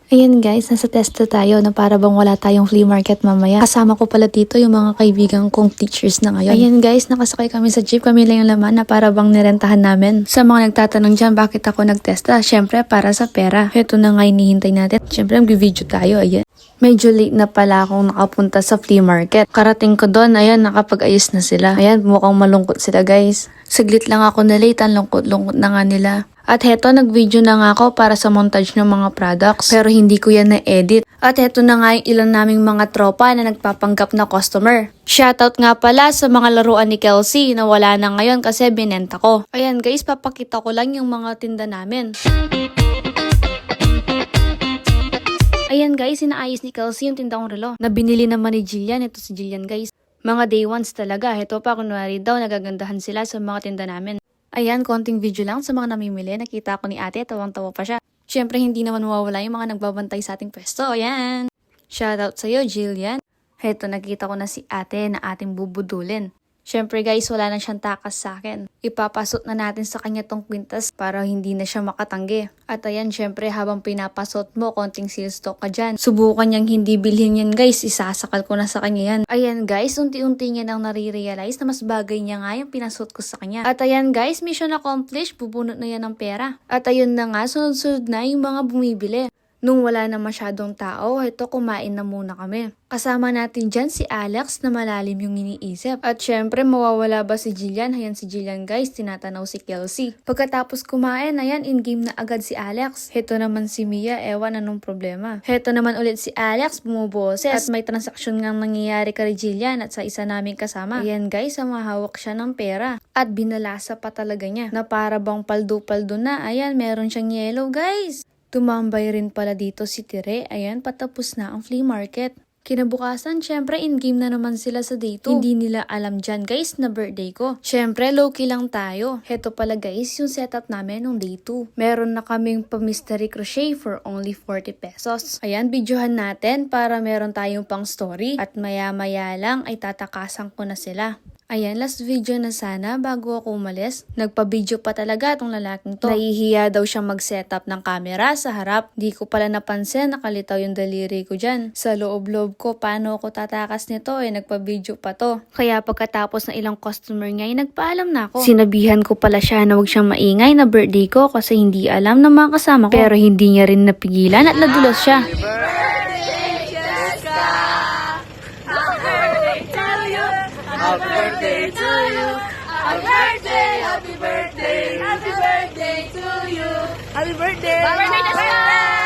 Ayan guys, nasa testo tayo na para bang wala tayong flea market mamaya. Kasama ko pala dito yung mga kaibigan kong teachers na ngayon. Ayan guys, nakasakay kami sa jeep. Kami lang yung laman na para bang nirentahan namin. Sa mga nagtatanong dyan, bakit ako nagtesta? Syempre, para sa pera. Ito na nga hinihintay natin. Syempre, mag-video tayo. Ayan. Medyo late na pala akong nakapunta sa flea market. Karating ko doon, ayan, nakapag-ayos na sila. Ayan, mukhang malungkot sila guys. Saglit lang ako na late, ang lungkot-lungkot na nga nila. At heto, nag-video na nga ako para sa montage ng mga products. Pero hindi ko yan na-edit. At heto na nga yung ilan naming mga tropa na nagpapanggap na customer. Shoutout nga pala sa mga laruan ni Kelsey na wala na ngayon kasi binenta ko. Ayan guys, papakita ko lang yung mga tinda namin. Ayan guys, inaayos ni Kelsey yung tindang relo na binili naman ni Jillian. Ito si Jillian guys. Mga day ones talaga. Ito pa, kunwari daw, nagagandahan sila sa mga tinda namin. Ayan, konting video lang sa mga namimili. Nakita ko ni ate, tawang-tawa pa siya. Siyempre, hindi naman mawawala yung mga nagbabantay sa ating pwesto. Ayan! Shoutout sa'yo, Jillian. Heto, nakita ko na si ate na ating bubudulin. Siyempre guys, wala na siyang takas sa akin. Ipapasot na natin sa kanya tong kwintas para hindi na siya makatanggi. At ayan, siyempre habang pinapasot mo, konting sales stock ka dyan. Subukan niyang hindi bilhin yan guys, isasakal ko na sa kanya yan. Ayan guys, unti-unti niya nang nare-realize na mas bagay niya nga yung pinasot ko sa kanya. At ayan guys, mission accomplished, bubunot na yan ng pera. At ayun na nga, sunod-sunod na yung mga bumibili. Nung wala na masyadong tao, ito kumain na muna kami. Kasama natin dyan si Alex na malalim yung iniisip. At syempre, mawawala ba si Jillian? Ayan si Jillian guys, tinatanaw si Kelsey. Pagkatapos kumain, ayan, in-game na agad si Alex. Heto naman si Mia, ewan anong problema. Heto naman ulit si Alex, bumuboses. At may transaksyon ngang nangyayari kay Jillian at sa isa naming kasama. Ayan guys, mahawak siya ng pera. At binalasa pa talaga niya na para bang paldo-paldo na. Ayan, meron siyang yellow guys. Tumambay rin pala dito si Tire. Ayan, patapos na ang flea market. Kinabukasan, syempre in-game na naman sila sa day 2. Hindi nila alam dyan guys na birthday ko. Syempre, low-key lang tayo. Heto pala guys yung setup namin nung day 2. Meron na kaming pa-mystery crochet for only 40 pesos. Ayan, videohan natin para meron tayong pang story. At maya-maya lang ay tatakasan ko na sila. Ayan, last video na sana bago ako umalis. Nagpa-video pa talaga itong lalaking to. Nahihiya daw siyang mag-setup ng camera sa harap. Di ko pala napansin, nakalitaw yung daliri ko dyan. Sa loob-loob ko, paano ako tatakas nito nagpa-video pa to. Kaya pagkatapos ng ilang customer niya, nagpaalam na ako. Sinabihan ko pala siya na huwag siyang maingay na birthday ko kasi hindi alam ng mga kasama ko. Pero hindi niya rin napigilan at nadulas siya. Happy birthday to you. Happy birthday, happy birthday, happy birthday to you. Happy birthday. Happy birthday,